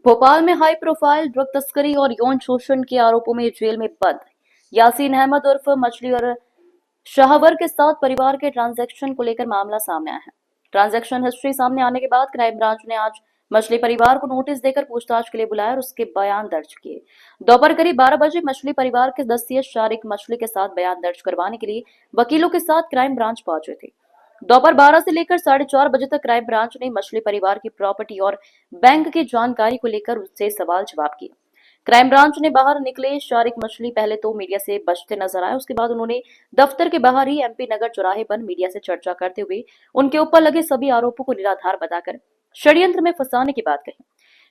भोपाल में high profile drug तस्करी और यौन शोषण के आरोपों में जेल में बंद यासीन अहमद उर्फ मछली और शाहवर के साथ परिवार के ट्रांजैक्शन को लेकर मामला सामने आया है। ट्रांजैक्शन हिस्ट्री सामने आने के बाद क्राइम ब्रांच ने आज मछली परिवार को नोटिस देकर पूछताछ के लिए बुलाया और उसके बयान दर्ज किए। दोपहर करीब 12 बजे मछली परिवार के सदस्य शारिक मछली के साथ बयान दर्ज करवाने के लिए वकीलों के साथ क्राइम ब्रांच पहुंचे थे। दोपहर 12 से लेकर 4:30 बजे तक क्राइम ब्रांच ने मछली परिवार की प्रॉपर्टी और बैंक की जानकारी को लेकर उससे सवाल जवाब किए। क्राइम ब्रांच ने बाहर निकले शारिक मछली पहले तो मीडिया से बचते नजर आए। उसके बाद उन्होंने दफ्तर के बाहर ही एमपी नगर चौराहे पर मीडिया से चर्चा करते हुए उनके ऊपर लगे सभी आरोपों को निराधार बताकर षड्यंत्र में फंसाने की बात कही।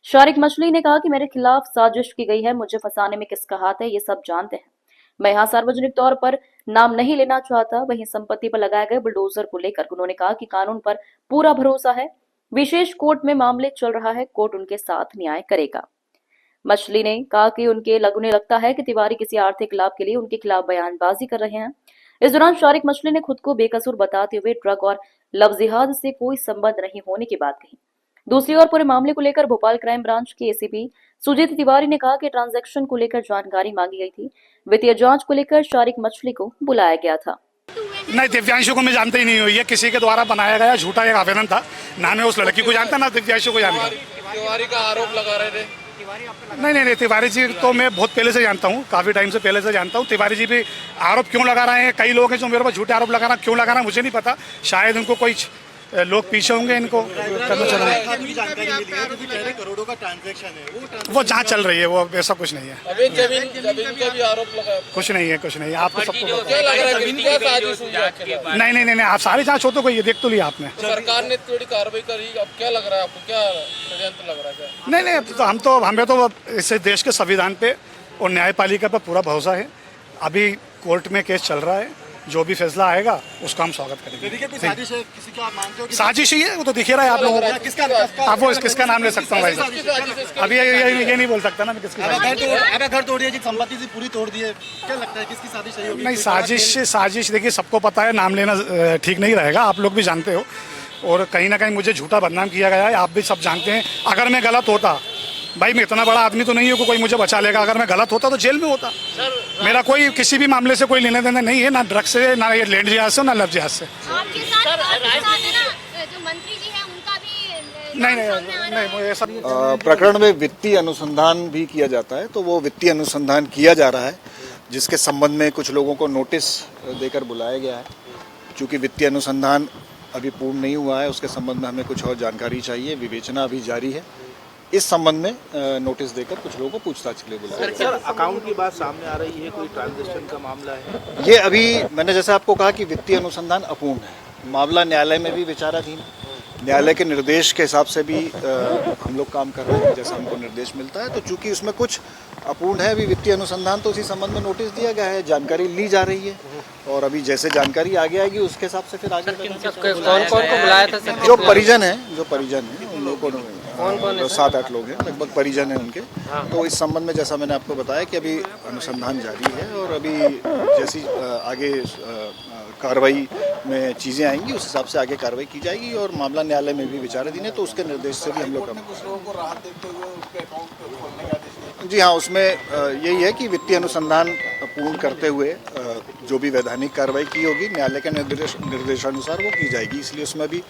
शारिक मछली ने कहा कि मेरे खिलाफ साजिश की गई है, मुझे फंसाने में किसका हाथ है ये सब जानते हैं। मैं यहाँ सार्वजनिक तौर पर नाम नहीं लेना चाहता। वहीं संपत्ति पर लगाए गए बुलडोजर को लेकर उन्होंने कहा कि कानून पर पूरा भरोसा है। विशेष कोर्ट में मामले चल रहा है, कोर्ट उनके साथ न्याय करेगा। मछली ने कहा कि उन्हें लगता है कि तिवारी किसी आर्थिक लाभ के लिए उनके खिलाफ बयानबाजी कर रहे हैं। इस दौरान शारिक मछली ने खुद को बेकसूर बताते हुए ड्रग और लव जिहाद से कोई संबंध नहीं होने की बात कही। दूसरी ओर पूरे मामले को लेकर भोपाल क्राइम ब्रांच के एसीपी सुजीत तिवारी ने कहा कि ट्रांजैक्शन को लेकर जानकारी मांगी गई थी। वित्तीय जांच को लेकर शारिक मछली को बुलाया गया था। नहीं, दिव्यांशु को मैं जानते ही नहीं हुई है। किसी के द्वारा बनाया गया झूठा एक आवेदन था। ना मैं उस लड़की को जानता ना दिव्यांशु को जानता। तिवारी का आरोप लगा रहे थे। नहीं, तिवारी जी तो मैं बहुत पहले से जानता हूँ, काफी टाइम से पहले से जानता हूँ। तिवारी जी भी आरोप क्यों लगा रहे हैं, कई लोग हैं जो मेरे पर झूठे आरोप लगा रहे हैं, क्यों लगा रहे हैं मुझे नहीं पता। शायद उनको कोई लोग पीछे होंगे इनको करना चल रहा है। करोड़ों का ट्रांजैक्शन है, वो जांच चल रही है, वो ऐसा कुछ नहीं है। अभी जमीन का भी आरोप लगा। कुछ नहीं है आपको सबको क्या लग रहा है जमीन का साजिश हुई है? नहीं, आप सारी जांच हो तो कोई देख तो लिया आपने। सरकार ने थोड़ी कार्रवाई करी, अब क्या लग रहा है आपको, क्या षड्यंत्र लग रहा है? नहीं, हमें तो इस देश के संविधान पे और न्यायपालिका पर पूरा भरोसा है। अभी कोर्ट में केस चल रहा है, जो भी फैसला आएगा उसका हम स्वागत करेंगे। साजिश है, किसी को आप मानते हो कि साजिश ही है, वो तो दिख रहा है आप लोगों को। आप वो किसका नाम ले सकता हूँ भाई? अभी ये नहीं बोल सकता ना मैं किसकी। घर तोड़ दिया, संपत्ति से पूरी तोड़ दी है, क्या लगता है किसकी साजिश सही होगी? नहीं, साजिश देखिए सबको पता है, नाम लेना ठीक नहीं रहेगा, आप लोग भी जानते हो। और कहीं ना कहीं मुझे झूठा बदनाम किया गया है, आप भी सब जानते हैं। अगर मैं गलत होता, भाई मैं इतना बड़ा आदमी तो नहीं हूँ कि कोई मुझे बचा लेगा। अगर मैं गलत होता तो जेल में होता। मेरा कोई किसी भी मामले से कोई लेने देना नहीं है, ना ड्रग्स से, ना ये लैंड जिहाद से, ना लव जिहाद से। आपके साथ जो मंत्री जी हैं उनका भी नहीं, ऐसा प्रकरण में वित्तीय अनुसंधान भी किया जाता है, तो वो वित्तीय अनुसंधान किया जा रहा है, जिसके संबंध में कुछ लोगों को नोटिस देकर बुलाया गया है। चूँकि वित्तीय अनुसंधान अभी पूर्ण नहीं हुआ है, उसके संबंध में हमें कुछ और जानकारी चाहिए, विवेचना अभी जारी है। इस संबंध में नोटिस देकर कुछ लोगों को पूछताछ के लिए बुलाया। सर, अकाउंट की बात सामने आ रही है, कोई ट्रांजैक्शन का मामला है? ये अभी मैंने जैसे आपको कहा कि वित्तीय अनुसंधान अपूर्ण है, मामला न्यायालय में भी विचाराधीन। न्यायालय के निर्देश के हिसाब से भी हम लोग काम कर रहे हैं, जैसा हमको निर्देश मिलता है। तो चूंकि उसमें कुछ अपूर्ण है अभी वित्तीय अनुसंधान, तो उसी संबंध में नोटिस दिया गया है, जानकारी ली जा रही है। और अभी जैसे जानकारी आगे आएगी उसके हिसाब से फिर आगे कौन को बुलाया था सर? जो परिजन है उन लोगों को 7-8 लोग हैं लगभग परिजन हैं उनके। तो इस संबंध में जैसा मैंने आपको बताया कि अभी अनुसंधान जारी है, और अभी जैसी आगे कार्रवाई में चीज़ें आएंगी उस हिसाब से आगे कार्रवाई की जाएगी। और मामला न्यायालय में भी विचाराधीन है, तो उसके निर्देश से भी हम लोग जी हाँ, उसमें यही है कि वित्तीय अनुसंधान पूर्ण करते हुए जो भी वैधानिक कार्रवाई की होगी न्यायालय के निर्देशानुसार वो की जाएगी। इसलिए उसमें भी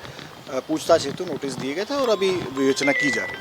पूछताछ हेतु नोटिस दिए गए थे और अभी विवेचना की जा रही है।